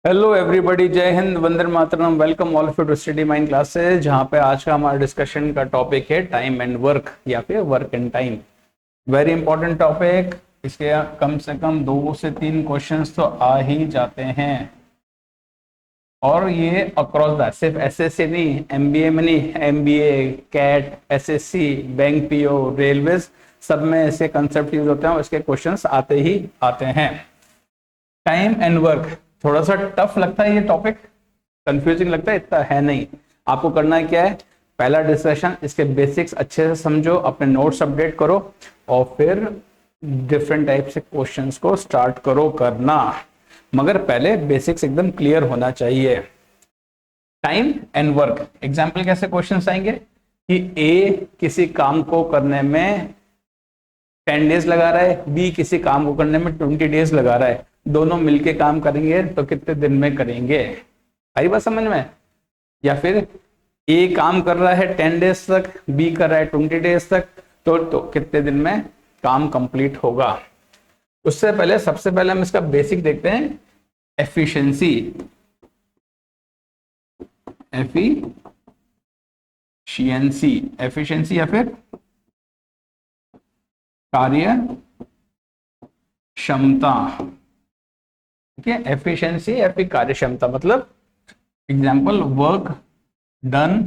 Hello everybody, जय हिंद, वंदे मातरम। Welcome all of you to study mind classes, जहाँ पे आज का हमारा डिस्कशन का टॉपिक है टाइम एंड वर्क या फिर work and time. Very important topic. इसके कम से कम 2 से 3 क्वेश्चंस तो आ ही जाते हैं, और ये अक्रॉस द, सिर्फ एसएससी नहीं, एमबीए में नहीं, MBA, CAT, SSC, bank PO, railways, सब में ऐसे कंसेप्ट यूज होते हैं और इसके क्वेश्चंस आते ही आते हैं। टाइम एंड वर्क थोड़ा सा टफ लगता है, ये टॉपिक कंफ्यूजिंग लगता है, इतना है नहीं। आपको करना है क्या है, पहला डिस्कशन, इसके बेसिक्स अच्छे से समझो, अपने नोट्स अपडेट करो और फिर डिफरेंट टाइप से क्वेश्चंस को स्टार्ट करो करना, मगर पहले बेसिक्स एकदम क्लियर होना चाहिए। टाइम एंड वर्क एग्जाम्पल कैसे क्वेश्चंस आएंगे कि ए किसी काम को करने में 10 डेज लगा रहा है, बी किसी काम को करने में 20 डेज लगा रहा है, दोनों मिलके काम करेंगे तो कितने दिन में करेंगे? आई बात समझ में? या फिर ए काम कर रहा है 10 डेज तक, बी कर रहा है 20 डेज तक, तो कितने दिन में काम कंप्लीट होगा? उससे पहले सबसे पहले हम इसका बेसिक देखते हैं, एफिशिएंसी। एफिशिएंसी या फिर कार्य क्षमता। ठीक है, एफिशिएंसी या फिर कार्य क्षमता मतलब example work done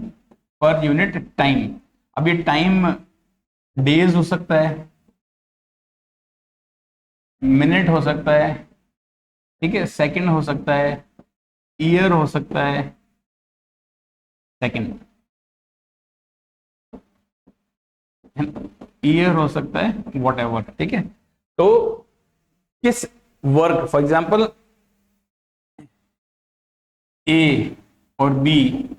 per unit time. अब ये टाइम डेज हो सकता है, मिनट हो सकता है, ठीक है, सेकंड हो सकता है, ईयर हो सकता है, सेकंड ईयर हो सकता है, वॉट एवर। ठीक है, तो किस वर्क, फॉर एग्जाम्पल ए और बी,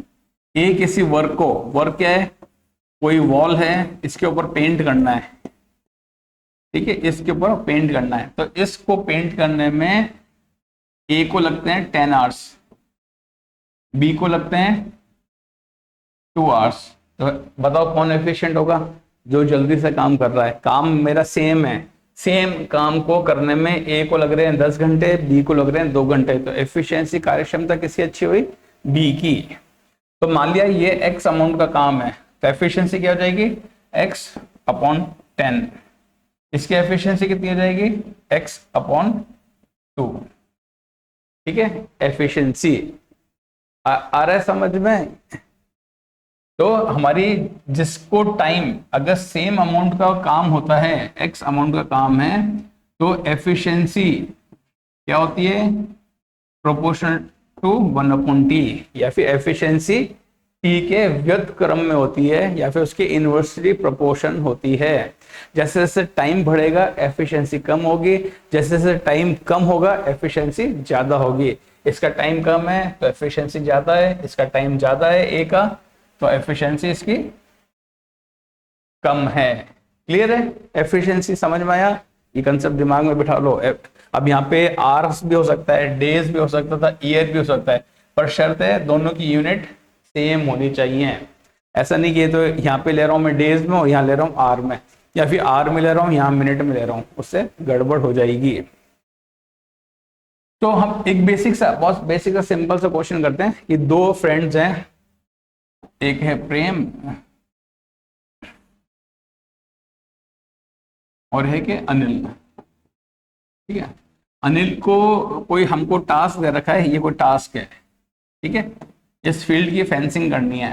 ए किसी वर्क को, वर्क क्या है, कोई वॉल है, इसके ऊपर पेंट करना है, ठीक है, इसके ऊपर पेंट करना है, तो इसको पेंट करने में ए को लगते हैं 10 आवर्स, बी को लगते हैं 2 आवर्स। तो बताओ कौन एफिशिएंट होगा? जो जल्दी से काम कर रहा है। काम मेरा सेम है, सेम काम को करने में ए को लग रहे हैं 10 घंटे, बी को लग रहे हैं 2 घंटे, तो एफिशिएंसी, कार्यक्षमता किसकी अच्छी हुई? बी की। तो मान लिया ये एक्स अमाउंट का काम है, तो एफिशिएंसी क्या हो जाएगी? X upon 10। इसकी एफिशिएंसी कितनी हो जाएगी? X upon 2। ठीक है, एफिशिएंसी आ रहा है समझ में? तो हमारी जिसको टाइम, अगर सेम अमाउंट का काम होता है, एक्स अमाउंट का काम है, तो एफिशिएंसी क्या होती है? प्रोपोर्शनल टू 1/t, या फिर एफिशिएंसी टी के व्यस्त क्रम में होती है, या फिर उसकी इन्वर्सली प्रोपोर्शन होती है। जैसे जैसे टाइम बढ़ेगा एफिशिएंसी कम होगी, जैसे जैसे टाइम कम होगा एफिशिएंसी ज्यादा होगी। इसका टाइम कम है तो एफिशिएंसी ज्यादा है, इसका टाइम ज्यादा है ए का, तो एफिशिएंसी इसकी कम है। क्लियर है? एफिशिएंसी समझ में आया? ये कंसेप्ट दिमाग में बिठा लो। अब यहाँ पे आवर्स भी हो सकता है, डेज भी हो सकता था, ईयर भी हो सकता है, पर शर्त है दोनों की यूनिट सेम होनी चाहिए। ऐसा नहीं कि तो यहाँ पे ले रहा हूँ मैं डेज में और यहाँ ले रहा हूँ आर में, या फिर आर में ले रहा हूँ यहाँ मिनट में ले रहा हूँ, उससे गड़बड़ हो जाएगी। तो हम एक बेसिक सा, बहुत बेसिक सा सिंपल सा क्वेश्चन करते हैं कि 2 फ्रेंड्स हैं, एक है प्रेम और है कि अनिल। ठीक है, अनिल को कोई हमको टास्क दे रखा है, ये कोई टास्क है, ठीक है, इस फील्ड की फेंसिंग करनी है,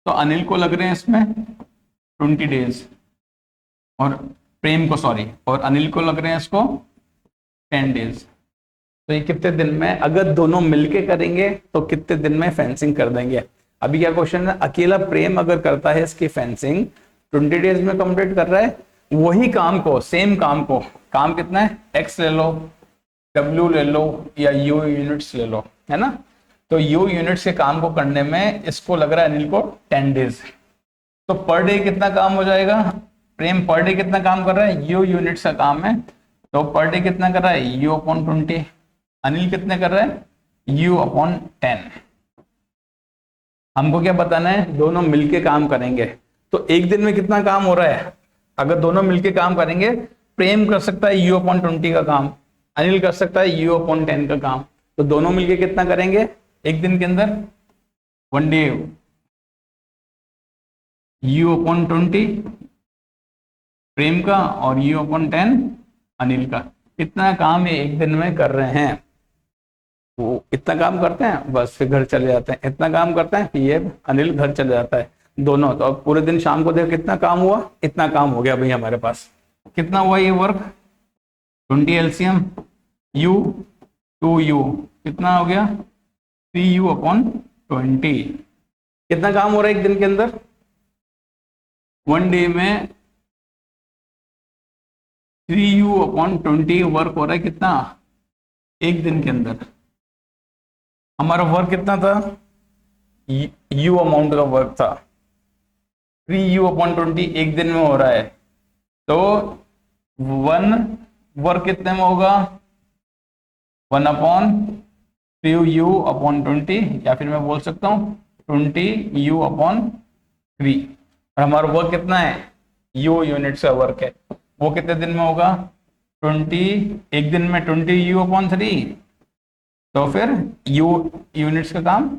तो अनिल को लग रहे हैं इसमें 20 डेज, और प्रेम को, सॉरी, और अनिल को लग रहे हैं इसको 10 डेज। तो ये कितने दिन में, अगर दोनों मिलके करेंगे तो कितने दिन में फेंसिंग कर देंगे? अभी क्या क्वेश्चन है, अकेला प्रेम अगर करता है इसकी फेंसिंग 20 डेज में कंप्लीट कर रहा है, वही काम को, सेम काम को, काम कितना है, एक्स ले लो, डब्ल्यू ले लो, या यू यूनिट्स ले लो, है ना? तो यू यूनिट्स के काम को करने में इसको लग रहा है अनिल को 10 डेज। तो पर डे कितना काम हो जाएगा? प्रेम पर डे कितना काम कर रहा है? यू यूनिट्स का काम है, तो पर डे कितना कर रहा है? You upon 20। अनिल कितने कर रहा है? You upon 10। हमको क्या बताना है? दोनों मिलके काम करेंगे तो एक दिन में कितना काम हो रहा है? अगर दोनों मिलके काम करेंगे, प्रेम कर सकता है यू अपॉन 20 का काम, अनिल कर सकता है यू अपॉन 10 का काम, तो दोनों मिलके कितना करेंगे एक दिन के अंदर, 1 डे U/20 प्रेम का और U/10 अनिल का। कितना काम ये एक दिन में कर रहे हैं, वो इतना काम करते हैं बस फिर घर चले जाते हैं, इतना काम करते हैं फिर ये अनिल घर चले जाता है दोनों। तो अब पूरे दिन शाम को देखो कितना काम हुआ, इतना काम हो गया भाई हमारे पास। कितना हुआ ये वर्क, 20 LCM U 2U कितना हो गया 3U/20। कितना काम हो रहा है एक दिन के अंदर, 1 डे में 3U/20 वर्क हो रहा है। कितना एक दिन के अंदर हमारा वर्क कितना था, U अमाउंट का वर्क था, 3U/20 एक दिन में हो रहा है। तो 1 वर्क कितने में होगा, 1/3U/20, या फिर मैं बोल सकता हूँ 20U/3। और हमारा वर्क कितना है, U यूनिट्स का वर्क है, वो कितने दिन में होगा 20, एक दिन में 20U/3। तो फिर U यूनिट्स का काम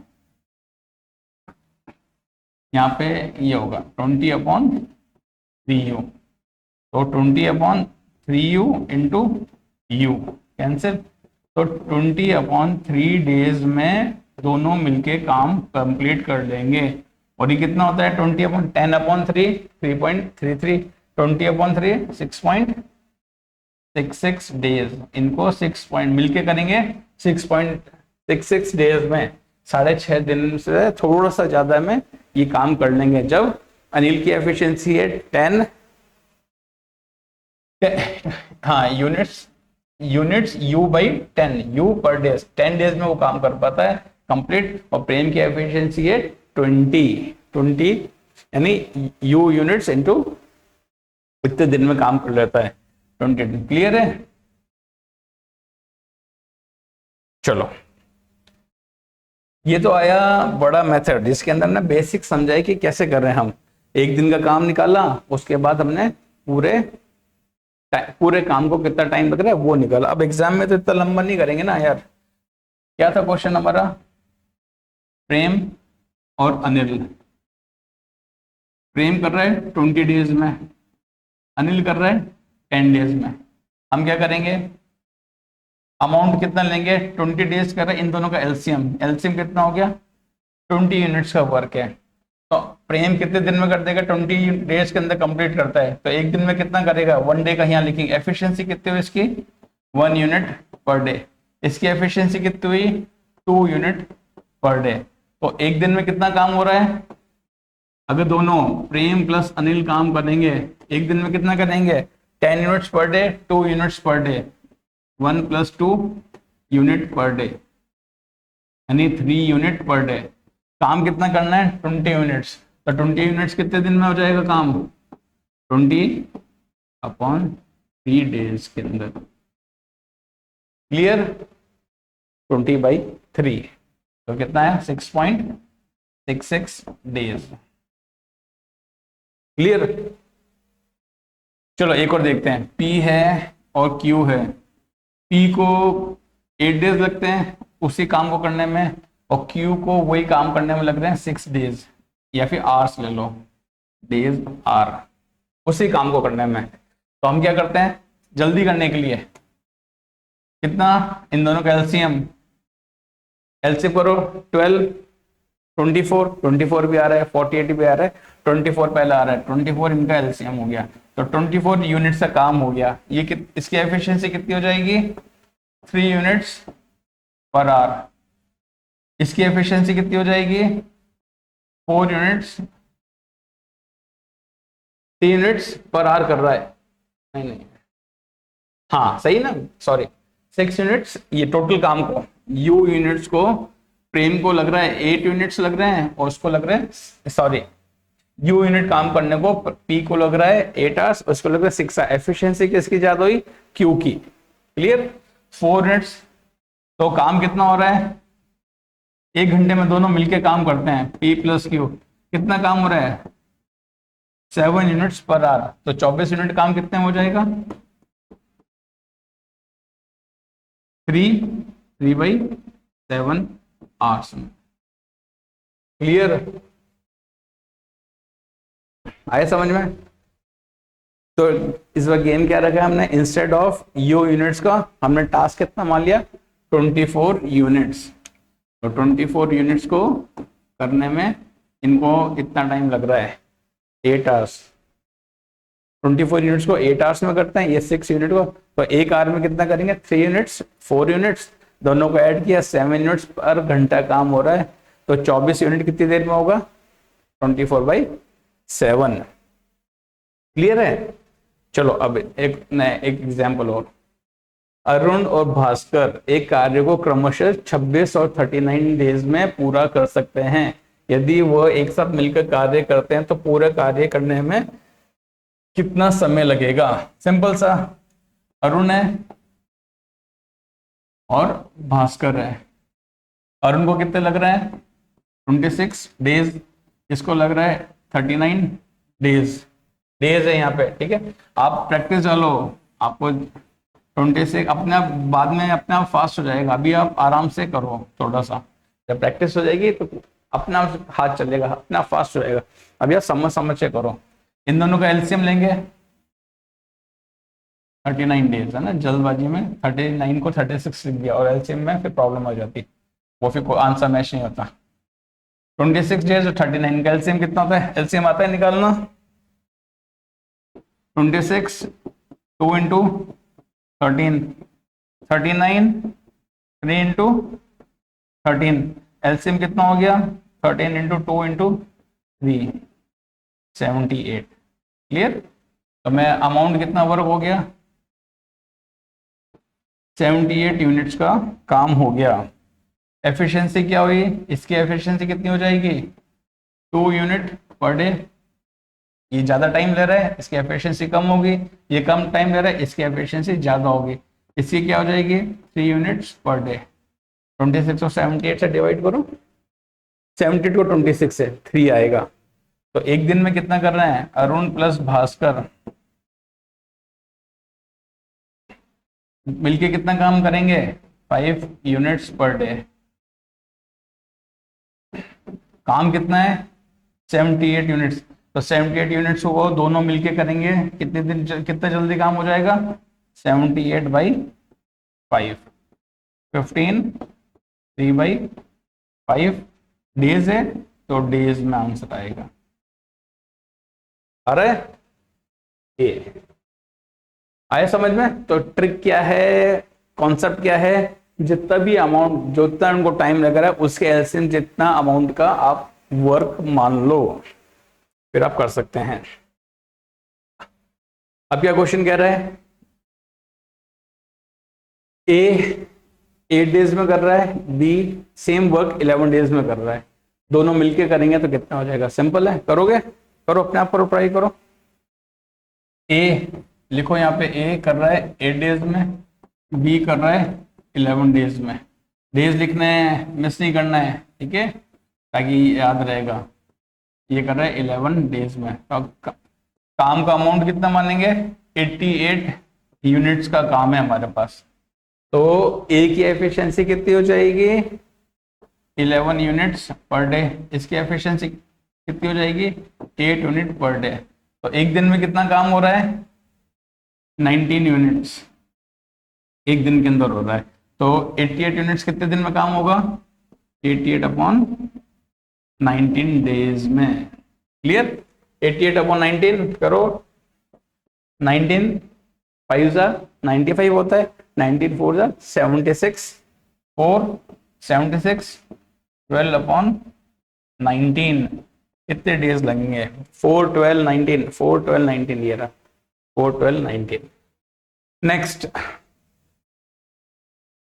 यहाँ पे ये होगा 20/3U। तो 20/3U इंटू U कैंसिल। तो 20/3 डेज में दोनों मिलके काम कंप्लीट कर लेंगे। और ये कितना होता है 10/3 3.33, 20/3 6.66 डेज। इनको 6 पॉइंट मिलके करेंगे 6.66 डेज में, 6.5 दिन से थोड़ा सा ज्यादा में ये काम कर लेंगे। जब अनिल की एफिशिएंसी है 10 हाँ यूनिट्स U/10 U पर डेज, 10 डेज में वो काम कर पाता है कंप्लीट। और प्रेम की एफिशिएंसी है 20 यानी U यूनिट्स इनटू इतने दिन में काम कर लेता है 20। क्लियर है, चलो ये तो आया बड़ा मेथड जिसके अंदर ना बेसिक समझाए कि कैसे कर रहे हैं हम। एक दिन का काम निकाला, उसके बाद हमने पूरे काम को कितना टाइम लग रहा है वो निकाला। अब एग्जाम में तो इतना लंबा नहीं करेंगे ना यार। क्या था क्वेश्चन हमारा, प्रेम और अनिल, प्रेम कर रहा है 20 डेज में, अनिल कर रहा है 10 डेज में। हम क्या करेंगे, अमाउंट कितना लेंगे, 20 डेज कर रहे हैं, इन दोनों का एलसीएम कितना हो गया 20 यूनिट्स का वर्क है। तो प्रेम कितने दिन में कर देगा, 20 डेज के अंदर कंप्लीट करता है। तो एक दिन में कितना करेगा, 1 डे का यहाँ लिखेंगे। एफिशिएंसी कितनी हुई इसकी 1 यूनिट पर डे। इसकी एफिशिएंसी कितनी हुई 2 यूनिट पर डे। तो एक दिन में कितना काम हो रहा है, अगर दोनों प्रेम प्लस अनिल काम करेंगे एक दिन में कितना करेंगे 10 units per day 2 units per day, 1 + 2 unit per day यानी 3 यूनिट पर डे। काम कितना करना है 20 यूनिट्स। तो 20 यूनिट्स कितने दिन में हो जाएगा काम, 20/3 डेज के अंदर। क्लियर, 20/3 तो कितना है 6.66 डेज। क्लियर, चलो एक और देखते हैं। P है और Q है। P को 8 डेज लगते हैं उसी काम को करने में, और Q को वही काम करने में लग रहे हैं 6 डेज, या फिर आवर्स ले लो, डेज आर, उसी काम को करने में। तो हम क्या करते हैं जल्दी करने के लिए, कितना इन दोनों का एलसीएम करो 12 24 भी आ रहा है, 48 भी आ रहा है, 24 पहले आ रहा है, 24 इनका एलसीएम हो गया। तो 24 यूनिट्स का काम हो गया। ये इसकी एफिशिएंसी कितनी हो जाएगी 3 यूनिट्स पर आवर। इसकी एफिशिएंसी कितनी हो जाएगी 4 यूनिट्स, 3 यूनिट्स पर आवर कर रहा है, नहीं हाँ सही ना, सॉरी 6 यूनिट्स। ये टोटल काम को U यूनिट्स को प्रेम को लग रहा है 8 यूनिट्स लग रहे हैं, और उसको लग रहे हैं सॉरी U यूनिट काम करने को P को लग रहा है 8 आवर्स, उसको लग रहा है 6 आवर्स। एफिशिएंसी किसकी ज्यादा हुई Q की। Clear, 4 units. तो काम कितना हो रहा है 1 घंटे में दोनों मिलके काम करते हैं P + Q। कितना काम हो रहा है 7 यूनिट्स पर आवर। तो 24 यूनिट काम कितने में हो जाएगा 3 3/4 7 आवर्स में। क्लियर? आए समझ में? तो इस बार गेम क्या रखा है हमने, इंस्टेड ऑफ यू यूनिट्स का हमने टास्क कितना मान लिया, 24 यूनिट्स। तो 24 यूनिट्स को करने में इनको कितना टाइम लग रहा है, 8 आवर्स। 24 यूनिट्स को 8 आवर्स में करते हैं, ये 6 यूनिट को, तो एक आवर में कितना करेंगे, 3 यूनिट्स, 4 यूनिट्स, दोनों को ऐड किया, 7 यूनिट्स पर घंटा काम हो रहा है। तो 24 यूनिट कितनी देर में होगा, 24/7। क्लियर है? चलो अब एक एग्जाम्पल और, अरुण और भास्कर एक कार्य को क्रमशः 26 और 39 डेज में पूरा कर सकते हैं। यदि वह एक साथ मिलकर कार्य करते हैं तो पूरे कार्य करने में कितना समय लगेगा। सिंपल सा, अरुण है और भास्कर है। अरुण को कितने लग रहा है, 26 डेज, इसको लग रहा है 39 डेज है यहाँ पे। ठीक है, आप प्रैक्टिस चलो, आपको 26 अपने आप बाद में अपने आप फास्ट हो जाएगा। अभी आप आराम से करो थोड़ा सा, जब प्रैक्टिस हो जाएगी तो अपना हाथ चलेगा, अपने आप फास्ट हो जाएगा। अभी आप समझ से करो। इन दोनों का एलसीएम लेंगे, 39 डेज है ना, जल्दबाजी में 39 को 36 लिख दिया और एलसीएम में फिर प्रॉब्लम हो जाती, वो फिर कोई आंसर मैच नहीं होता। 26 डेज और 39 का एलसीएम कितना होता है, एलसीएम आता है निकालना, 26 2 इंटू 13, 39 3 इंटू 13, एलसीएम कितना हो गया, 13 इंटू 2 इंटू 3, 78। क्लियर? तो मैं अमाउंट कितना वर्क हो गया, 78 यूनिट्स का काम हो गया। एफिशिएंसी क्या हुई, इसकी एफिशिएंसी कितनी हो जाएगी, 2 यूनिट पर डे। ये ज्यादा टाइम ले रहा है, इसकी एफिशिएंसी कम होगी, ये कम टाइम ले रहा है, इसकी एफिशिएंसी ज्यादा होगी। इसकी क्या हो जाएगी, 3 यूनिट्स पर डे। 26 को 78 से डिवाइड करो, 78 को 26 से 3 आएगा। तो एक दिन में कितना कर रहे हैं, अरुण प्लस भास्कर मिलके कितना काम करेंगे, 5 यूनिट्स पर डे। काम कितना है, 78 यूनिट्स। तो 78 यूनिट्स को दोनों मिलके करेंगे, कितने दिन कितना जल्दी काम हो जाएगा, 78/5, 15 3/5 डेज है, तो डेज में आंसर आएगा। अरे ये आए समझ में? तो ट्रिक क्या है, कॉन्सेप्ट क्या है, जितना भी अमाउंट, जितना उनको टाइम लग रहा है उसके एलसीएम जितना अमाउंट का आप वर्क मान लो, फिर आप कर सकते हैं। अब क्या क्वेश्चन कह रहा है, ए 8 डेज में कर रहा है, बी सेम वर्क 11 डेज में कर रहा है, दोनों मिलके करेंगे तो कितना हो जाएगा। सिंपल है, करोगे, करो अपने आप पर ट्राई करो। ए लिखो यहाँ पे, ए कर रहा है 8 डेज में, बी कर रहा है 11 डेज में। डेज लिखने हैं, मिस नहीं करना है, ठीक है, ताकि याद रहेगा। ये कर रहा है 11 डेज में। तो काम का अमाउंट कितना मानेंगे, 88 यूनिट्स का काम है हमारे पास। तो ए की एफिशिएंसी कितनी हो जाएगी, 11 यूनिट्स पर डे। इसकी एफिशिएंसी कितनी हो जाएगी, 8 यूनिट पर डे। तो एक दिन में कितना काम हो रहा है, 19 यूनिट्स एक दिन के अंदर हो रहा है। तो 88 यूनिट्स कितने दिन में काम होगा, 88/19 डेज में। क्लियर? 88/19 करो, 19 5 95 होता है, 19 4 76, 4 76, 12/19 कितने डेज लगेंगे, 4 12 19, 4 12 19 ये रहा, 4 12 19। Next,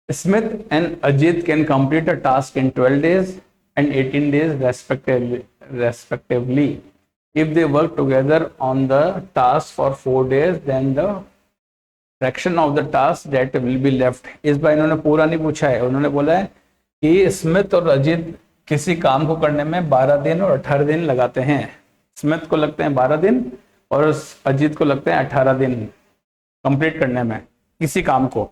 Smith and Ajit can complete a task in 12 days and 18 days respectively. If they work together on the task for 4 days, then the fraction of the task that will be left. इस बार इन्होंने पूरा नहीं पूछा है, उन्होंने बोला है कि स्मिथ और अजीत किसी काम को करने में 12 दिन और 18 दिन लगाते हैं। स्मिथ को लगते हैं 12 दिन और अजीत को लगते हैं 18 दिन कंप्लीट करने में किसी काम को।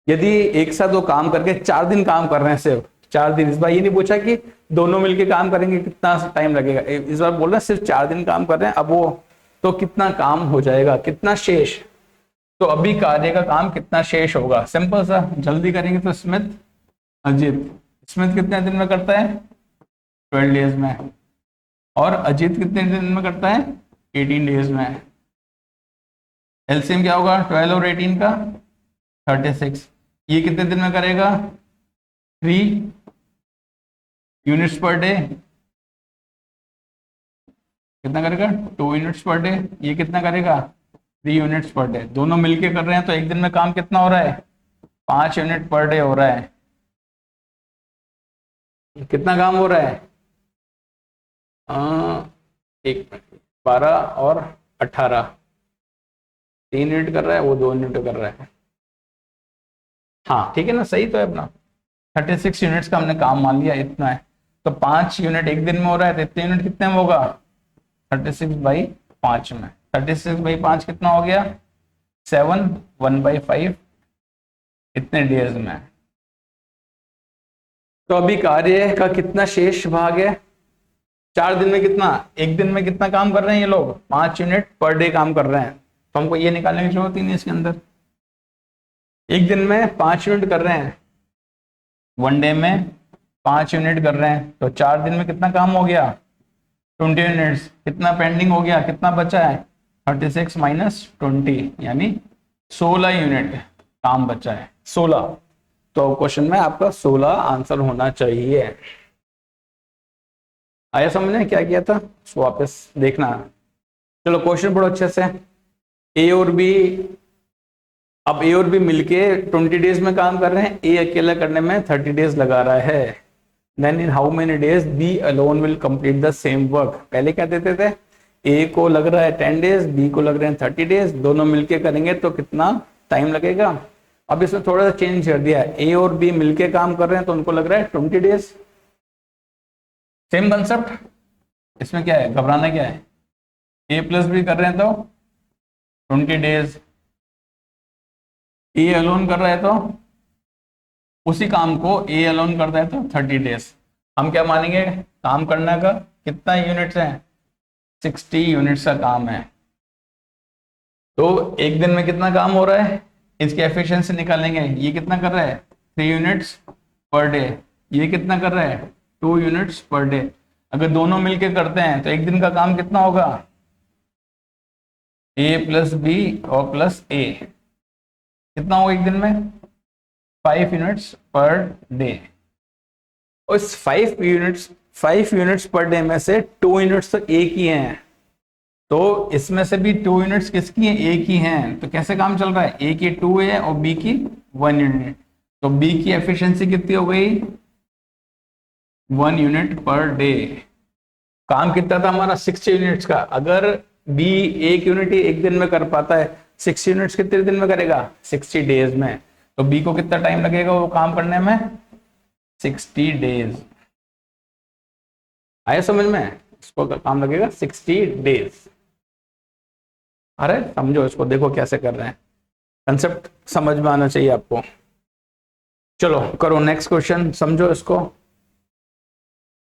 यदि एक साथ वो काम करके 4 दिन काम कर रहे हैं, सिर्फ 4 दिन, इस बार ये नहीं पूछा कि दोनों मिलके काम करेंगे कितना टाइम लगेगा, इस बार बोल रहे हैं सिर्फ 4 दिन काम कर रहे हैं, अब वो तो कितना काम हो जाएगा, कितना शेष। तो अभी कार्य का काम कितना शेष होगा, सिंपल सा जल्दी करेंगे। तो स्मिथ अजीत, स्मिथ कितने दिन में करता है 12 डेज में, और अजीत कितने दिन में करता है 18 डेज में। एलसीएम क्या होगा 12 और 18 का 36। ये कितने दिन में करेगा 3 यूनिट्स पर डे, कितना करेगा 2 यूनिट्स पर डे। ये कितना करेगा 3 यूनिट्स पर डे। दोनों मिलके कर रहे हैं तो एक दिन में काम कितना हो रहा है 5 यूनिट पर डे हो रहा है। कितना काम हो रहा है एक 12 और 18, 3 यूनिट कर रहा है, वो 2 यूनिट कर रहा है। हाँ ठीक है ना, सही तो है अपना। 36 यूनिट्स का हमने काम मान लिया, इतना है। तो 5 यूनिट एक दिन में हो रहा है, तो इतने यूनिट कितने में होगा 36/5 में। 36/5 कितना हो गया 7, 1/5 इतने डेज में। तो अभी कार्य का कितना शेष भाग है 4 दिन में कितना, एक दिन में कितना काम कर रहे हैं ये लोग 5 यूनिट पर डे काम कर रहे हैं। तो हमको ये निकालने की जरूरत ही नहीं इसके अंदर। एक दिन में 5 यूनिट कर रहे हैं, 1 डे में 5 यूनिट कर रहे हैं, तो 4 दिन में कितना काम हो गया 20 यूनिट्स। कितना पेंडिंग हो गया, कितना बचा है 36 - 20 यानी 16 यूनिट काम बचा है 16। तो क्वेश्चन में आपका 16 आंसर होना चाहिए। आया समझ में क्या किया था, उसको वापस देखना। चलो क्वेश्चन पढ़ो अच्छे से। ए और बी, अब ए और बी मिलके 20 डेज में काम कर रहे हैं, ए अकेला करने में 30 डेज लगा रहा है। Then in how many days B alone will complete the same work. पहले क्या देते थे, ए को लग रहा है 10 डेज, बी को लग रहे हैं 30 डेज, दोनों मिलके करेंगे तो कितना टाइम लगेगा। अब इसमें थोड़ा सा चेंज कर दिया है, ए और बी मिलके काम कर रहे हैं तो उनको लग रहा है 20 डेज। सेम कंसेप्ट, इसमें क्या है, घबराना क्या है, ए प्लस बी कर रहे हैं तो 20 डेज, ए अलोन कर रहा है तो उसी काम को ए अलोन करता है तो 30 डेज। हम क्या मानेंगे, काम करने का कितना यूनिट्स है 60 यूनिट्स का काम है। तो एक दिन में कितना काम हो रहा है, इसकी एफिशिएंसी निकालेंगे। ये कितना कर रहा है 3 यूनिट्स पर डे, ये कितना कर रहा है 2 यूनिट्स पर डे। अगर दोनों मिलके करते हैं तो एक दिन का काम कितना होगा, ए प्लस बी और प्लस ए, कितना होगा एक दिन में 5 यूनिट्स पर डे। और इस 5 यूनिट्स पर डे में से 2 यूनिट्स तो ए की हैं, तो इसमें से भी 2 यूनिट्स किसकी हैं, ए की हैं। तो कैसे काम चल रहा है, ए की 2 है और बी की 1 यूनिट। तो बी की एफिशिएंसी कितनी हो गई 1 यूनिट पर डे। काम कितना था हमारा 60 यूनिट्स का। अगर बी 1 यूनिट ही एक दिन में कर पाता है, 60 यूनिट्स कितने दिन में करेगा 60 डेज में। तो बी को कितना टाइम लगेगा वो काम करने में 60 डेज। आया समझ में, इसको काम लगेगा 60 डेज। अरे समझो इसको, देखो कैसे कर रहे हैं, कंसेप्ट समझ में आना चाहिए आपको। चलो करो नेक्स्ट क्वेश्चन, समझो इसको।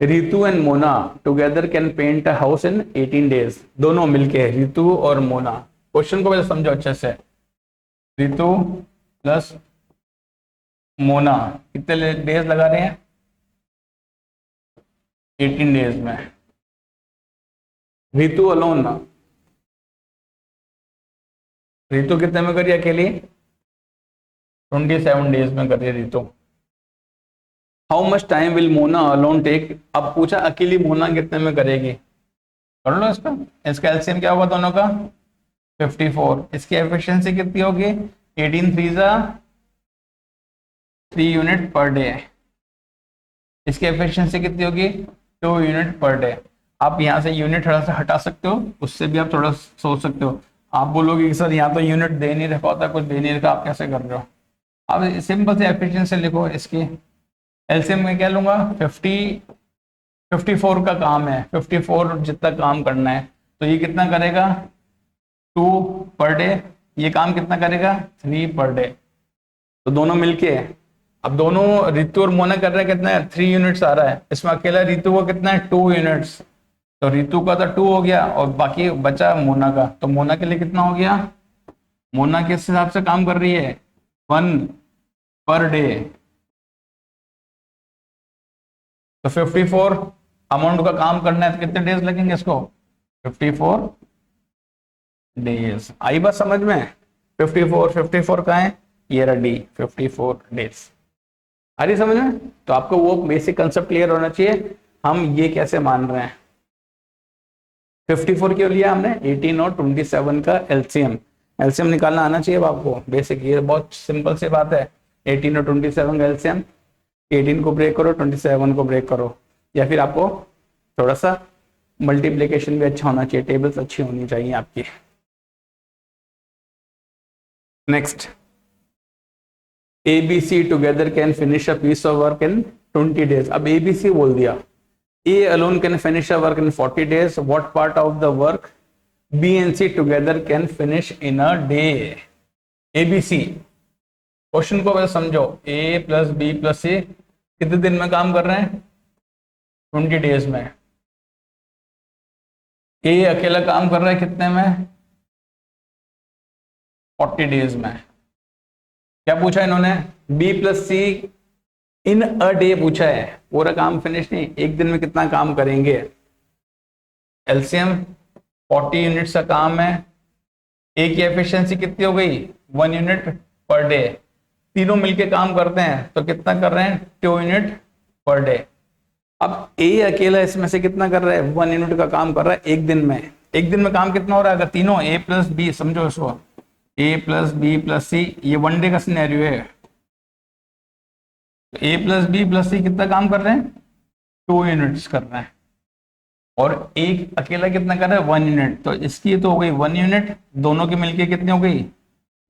Ritu and Mona together can paint a house in 18 days. दोनों मिलके, रितु और मोना। क्वेश्चन को पहले समझो अच्छे से। रितु प्लस मोना कितने डेज लगा रहे हैं 18 डेज में। रितु अलोन, रितु कितने में करिए अकेली 27 डेज में करिए Ritu. How much time will Mona alone take. अब पूछा अकेली मोना कितने में करेगी, कर लो इसका। इसका एलसीएम क्या होगा दोनों का 54। इसकी एफिशिएंसी कितनी होगी 18 3 यूनिट पर डे। इसकी एफिशिएंसी कितनी होगी 2 यूनिट पर डे। आप यहाँ से यूनिट थोड़ा सा हटा सकते हो, उससे भी आप थोड़ा सोच सकते हो। आप बोलोगे कि सर यहाँ तो यूनिट दे नहीं रह पाता, कुछ दे नहीं रखा, आप कैसे कर रहे हो। आप सिंपल से एफिशिएंसी लिखो। इसकी एलसीएम में क्या लूंगा 54 का काम है, 54 जितना काम करना है, तो ये कितना करेगा 2 पर डे। ये काम कितना करेगा 3 पर डे। तो दोनों मिलके, अब दोनों रितु और मोना कर रहे हैं कितना है 3 यूनिट्स आ रहा है, इसमें अकेला रितु को कितना है 2 यूनिट्स, तो रितु का तो 2 हो गया और बाकी बचा मोना का, तो मोना के लिए कितना हो गया, मोना किस हिसाब से काम कर रही है 1 पर डे, तो 54 अमाउंट का काम करना है तो कितने डेज लगेंगे इसको 54 डेज। आई बात समझ में, 54 का है ये रहा 54 डेज, आ रही समझ में। तो आपको वो बेसिक कंसेप्ट क्लियर होना चाहिए हम ये कैसे मान रहे हैं। 54 क्यों लिया हमने, 18 और 27 का एलसीएम, एलसीएम निकालना आना चाहिए आपको बेसिक, ये बहुत सिंपल सी बात है। 18 और 27 का एलसीएम, 18 को ब्रेक करो 27 को ब्रेक करो, या फिर आपको थोड़ा सा मल्टीप्लीकेशन भी अच्छा होना चाहिए, टेबल्स अच्छी होनी चाहिए आपकी। Next, ABC together can finish a piece of work in 20 days. अब ABC बोल दिया, A alone can finish a work in 40 days. What part of the work B and C together can finish in a day? ABC question को बस समझो, A plus B plus C कितने दिन में काम कर रहे हैं 20 डेज में। A अकेला काम कर रहा है कितने में 40 डेज में। क्या पूछा इन्होंने, B plus C in a day पूछा है, पूरा काम फिनिश नहीं, एक दिन में कितना काम करेंगे। एलसीएम 40 यूनिट्स का काम है, ए की एफिशिएंसी कितनी हो गई 1 यूनिट पर डे, तीनों मिलके काम करते हैं तो कितना कर रहे हैं 2 यूनिट पर डे। अब ए अकेला इसमें से कितना कर रहा है 1 यूनिट का काम कर रहा है एक दिन में, एक दिन में काम कितना हो रहा है, अगर तीनों ए प्लस बी समझो इसको, ए प्लस बी प्लस सी, ये 1 डे का सिनेरियो है, ए प्लस बी प्लस सी कितना काम कर रहे हैं 2 यूनिट्स कर रहे हैं, और एक अकेला कितना कर रहा है 1 यूनिट, तो इसकी तो हो गई 1 यूनिट, दोनों की मिलके कितनी हो गई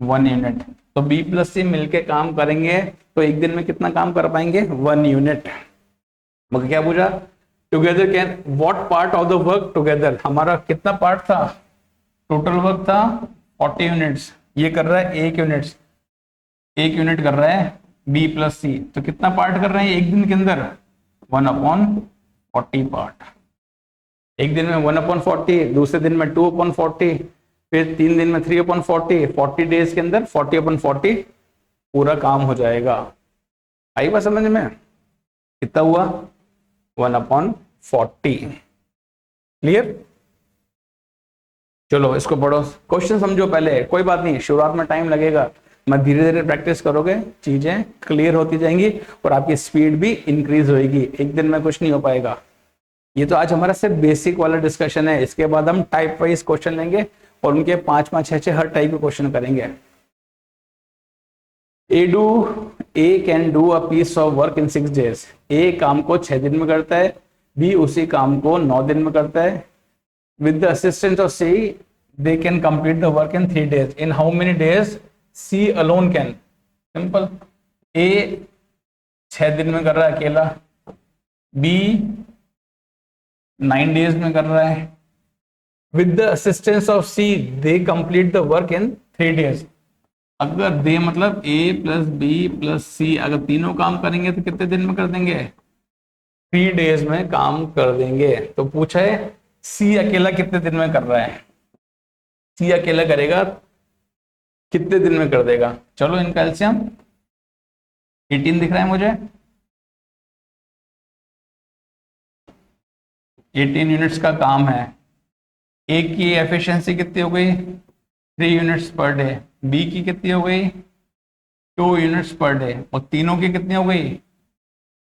1 यूनिट, तो बी प्लस सी मिलके काम करेंगे तो एक दिन में कितना काम कर पाएंगे 1 यूनिट। मगर क्या पूछा, together can what part of the work together, हमारा कितना पार्ट था, टोटल वर्क था 40 यूनिट्स, ये कर रहा है 1 यूनिट्स, 1 यूनिट कर रहा है बी प्लस सी, तो कितना पार्ट कर रहे हैं एक दिन के अंदर 1/40 पार्ट, एक दिन में 1/40, दूसरे दिन में 2/40, फिर 3 दिन में 3/40, 40 डेज के अंदर 40/40 पूरा काम हो जाएगा। आई बात समझ में, कितना हुआ 1/40, क्लियर। चलो इसको पढ़ो, क्वेश्चन समझो पहले, कोई बात नहीं शुरुआत में टाइम लगेगा, मैं धीरे धीरे प्रैक्टिस करोगे चीजें क्लियर होती जाएंगी और आपकी स्पीड भी इंक्रीज होएगी, एक दिन में कुछ नहीं हो पाएगा। ये तो आज हमारा सिर्फ बेसिक वाला डिस्कशन है, इसके बाद हम टाइप वाइज क्वेश्चन लेंगे और उनके 5-5 6-6 हर टाइप के क्वेश्चन करेंगे। A can do a piece of work in 6 days, A काम को 6 दिन में करता है, बी उसी काम को 9 दिन में करता है, with the assistance of C they can complete the work in 3 days, in how many days C alone can. Simple, A 6 दिन में कर रहा है अकेला, बी 9 डेज में कर रहा है, with the assistance of C they complete the work in 3 days. अगर दे मतलब A plus B plus C, अगर तीनों काम करेंगे तो कितने दिन में कर देंगे 3 डेज में काम कर देंगे। तो पूछा है सी अकेला कितने दिन में कर रहा है, सी अकेला करेगा कितने दिन में कर देगा। चलो इनका एलसीएम 18 दिख रहा है मुझे, 18 यूनिट्स का काम है, ए की एफिशिएंसी कितनी हो गई 3 यूनिट्स पर डे, बी की कितनी हो गई 2 यूनिट्स पर डे, और तीनों की कितनी हो गई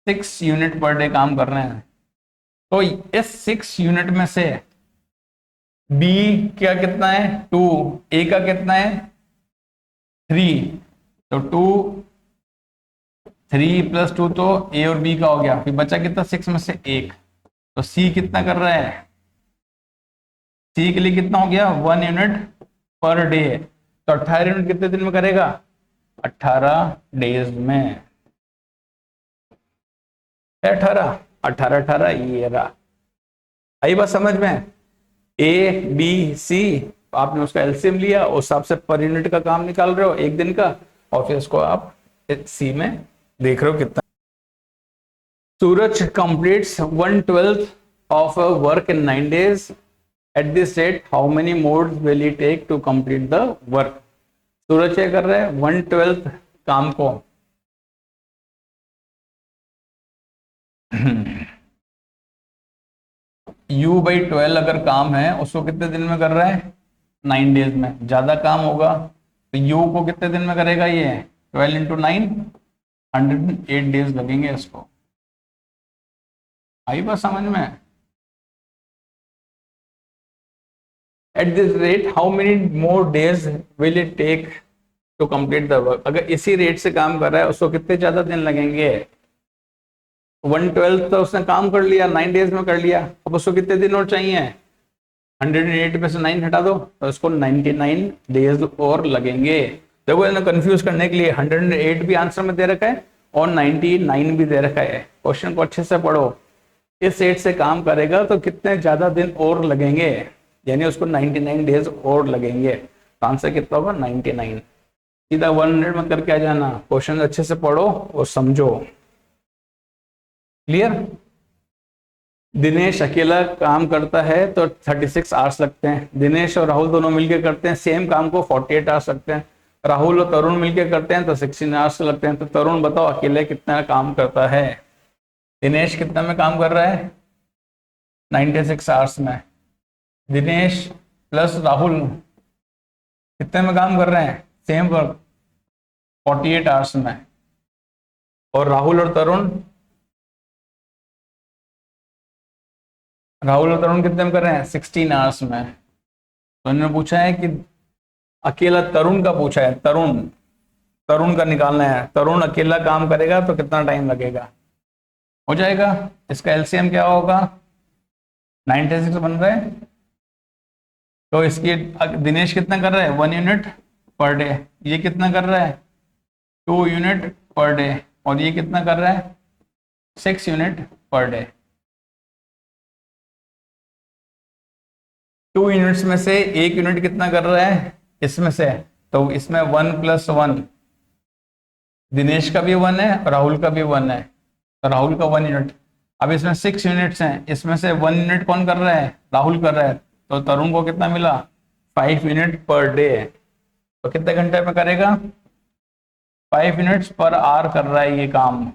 6 यूनिट पर डे काम कर रहे हैं। तो इस 6 यूनिट में से बी क्या कितना है 2, ए का कितना है 3, तो 3 + 2 तो ए और बी का हो गया, फिर बचा कितना 6 में से 1, तो सी कितना कर रहा है, सी के लिए कितना हो गया 1 यूनिट पर डे, तो 18 यूनिट कितने दिन में करेगा 18 डेज में, 18 ये रहा। आई बात समझ में, ए बी सी आपने उसका एलसीएम लिया, उस हिसाब से पर यूनिट का काम निकाल रहे हो एक दिन का, और फिर उसको आप सी में देख रहे हो कितना। Suraj completes 1/12 of a work in 9 days. At this rate, how many more will he take to complete the work? सूरज क्या कर रहा है, 1/12 काम को U/12 अगर काम है उसको कितने दिन में कर रहा है, 9 days में। ज्यादा काम होगा तो U को कितने दिन में करेगा, ये 12 into 9, 108 days लगेंगे इसको। आई बात समझ में? At this rate how many more days will it take to complete the work. अगर इसी रेट से काम कर रहा है उसको कितने ज्यादा दिन लगेंगे। 1/12 तो उसने काम कर लिया, 9 days में कर लिया, अब उसको कितने दिन और चाहिए। 108 में से 9 हटा दो तो उसको 99 डेज और लगेंगे। देखो इन्हें कंफ्यूज करने के लिए 108 भी आंसर में दे रखा है और 99 भी दे रखा है। क्वेश्चन को अच्छे से पढ़ो। इस रेट से काम करेगा तो कितने ज्यादा दिन और लगेंगे, यानी उसको 99 डेज और लगेंगे। तो आंसर कितना होगा, 99। सीधा 100 में करके आ जाना। क्वेश्चन अच्छे से पढ़ो और समझो। क्लियर। दिनेश अकेला काम करता है तो 36 आवर्स लगते हैं। दिनेश और राहुल दोनों मिलकर करते हैं सेम काम को 48 आवर्स लगते हैं। राहुल और तरुण मिलकर करते हैं तो 16 आवर्स लगते हैं। तो तरुण बताओ अकेले कितना काम करता है। दिनेश कितना में काम कर रहा है, 96 आवर्स में। दिनेश प्लस राहुल कितने में काम कर रहे हैं, सेम वर्क 48 आवर्स में। और राहुल और तरुण कितने में कर रहे हैं, 16 आवर्स में। तो इन्होंने पूछा है कि अकेला तरुण का पूछा है, तरुण का निकालना है। तरुण अकेला काम करेगा तो कितना टाइम लगेगा, हो जाएगा। इसका एलसीएम क्या होगा, 96 बन रहा है। तो इसकी दिनेश कितना कर रहा है, 1 यूनिट पर डे। ये कितना कर रहा है, 2 यूनिट पर डे। और ये कितना कर रहा है, 6 यूनिट पर डे। 2 यूनिट्स में से 1 यूनिट कितना कर रहा है इसमें से, तो इसमें 1 + 1, दिनेश का भी 1 है, राहुल का भी 1 है, तो राहुल का 1 यूनिट। अब इसमें 6 यूनिट्स हैं, इसमें से 1 यूनिट कौन कर रहा है, राहुल कर रहा है। तो तरुण को कितना मिला, 5 यूनिट पर डे। तो कितने घंटे में करेगा, 5 यूनिट्स पर आवर कर रहा है ये काम।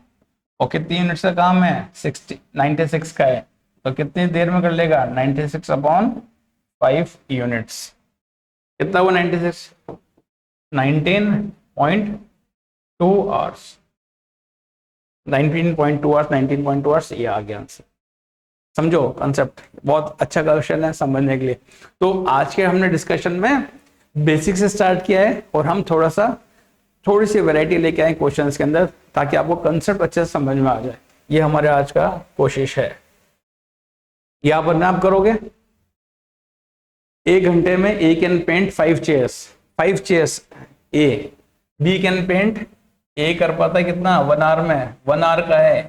और कितनी यूनिट्स का काम है, 96 का है। तो कितनी देर में कर लेगा, 96/5 यूनिट्स। कितना हुआ 96, 19.2 आवर्स। 19.2 आवर्स, 19.2 आवर्स, ये आ गया आंसर। समझो कंसेप्ट, बहुत अच्छा क्वेश्चन है समझने के लिए। तो आज के हमने डिस्कशन में बेसिक से स्टार्ट किया है और हम थोड़ी सी वैरायटी लेके आए क्वेश्चंस के अंदर, ताकि आपको कंसेप्ट अच्छे से समझ में आ जाए। ये हमारे आज का कोशिश है। यहां पर ना आप करोगे, 1 घंटे में A can paint 5 chairs, 5 chairs A. B can paint, A कर पाता है कितना, 1 आवर में, 1 आवर का है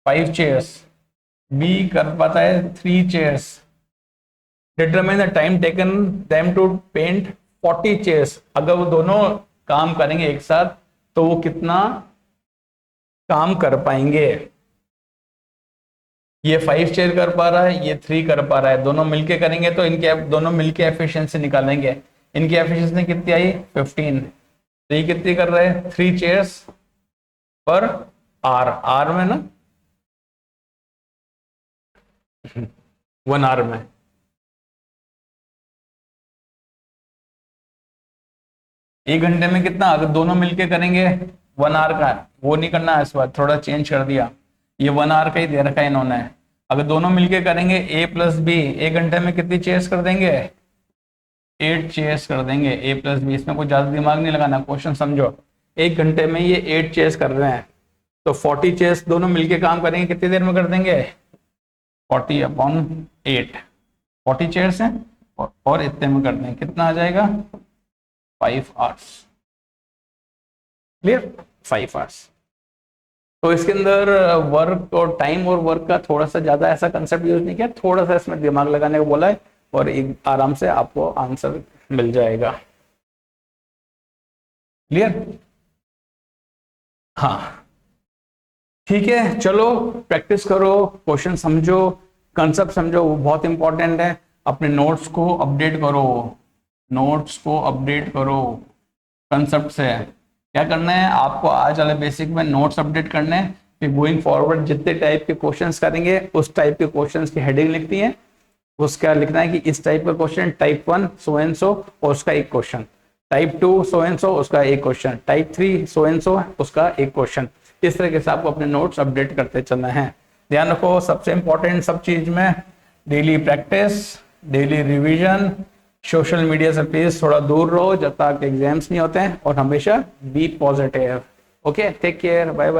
5 चेयर्स। बी कर पाता है 3 chairs. Determine the time taken them to paint 40 chairs. अगर वो दोनों काम करेंगे एक साथ तो वो कितना काम कर पाएंगे। ये 5 चेयर कर पा रहा है, ये 3 कर पा रहा है। दोनों मिलके करेंगे तो इनके दोनों मिलके एफिशिएंसी निकालेंगे। इनकी एफिशिएंसी कितनी आई, 15। तो ये कितनी कर रहे हैं, 3 चेयर्स पर आर में ना, 1 आवर में। एक घंटे में कितना, अगर दोनों मिलके करेंगे 1 आवर का, वो नहीं करना है इस बार, थोड़ा चेंज कर दिया। ये 1 आवर का ही दे रखा है इन्होंने। अगर दोनों मिलके करेंगे ए प्लस बी, 1 घंटे में कितनी चेयर्स कर देंगे, 8 चेयर्स कर देंगे ए प्लस बी। इसमें कोई ज्यादा दिमाग नहीं लगाना, क्वेश्चन समझो। 1 घंटे में ये 8 चेयर्स कर रहे हैं, तो 40 चेयर्स दोनों मिलके काम करेंगे, कितनी देर में कर देंगे, 40/8। 40 चेयर्स हैं और इतने में कर देंगे, कितना आ जाएगा, 5 आवर्स। Clear, 5 hours. तो इसके अंदर वर्क और टाइम और वर्क का थोड़ा सा ज्यादा ऐसा कंसेप्ट यूज नहीं किया, थोड़ा सा इसमें दिमाग लगाने को बोला है और एक आराम से आपको आंसर मिल जाएगा। क्लियर। हाँ ठीक है, चलो प्रैक्टिस करो, क्वेश्चन समझो, कंसेप्ट समझो, वो बहुत इंपॉर्टेंट है। अपने नोट्स को अपडेट करो, नोट्स को अपडेट करो कंसेप्ट से। क्या करना है आपको, आज वाले बेसिक में नोट्स अपडेट करने हैं, फिर गोइंग फॉरवर्ड जितने टाइप के क्वेश्चंस करेंगे उस टाइप के क्वेश्चंस की हेडिंग लिखती है, उसका लिखना है कि इस टाइप का question type 1 so and so और उसका एक question, type 2 so and so उसका एक question, type 3 so and so उसका एक क्वेश्चन। इस तरह से आपको अपने नोट्स अपडेट करते चलना है। ध्यान रखो सबसे इंपॉर्टेंट सब चीज में daily practice, daily revision, social media से प्लीज थोड़ा दूर रहो जब तक एग्जाम्स नहीं होते हैं, और हमेशा be positive. Okay, take care, bye bye.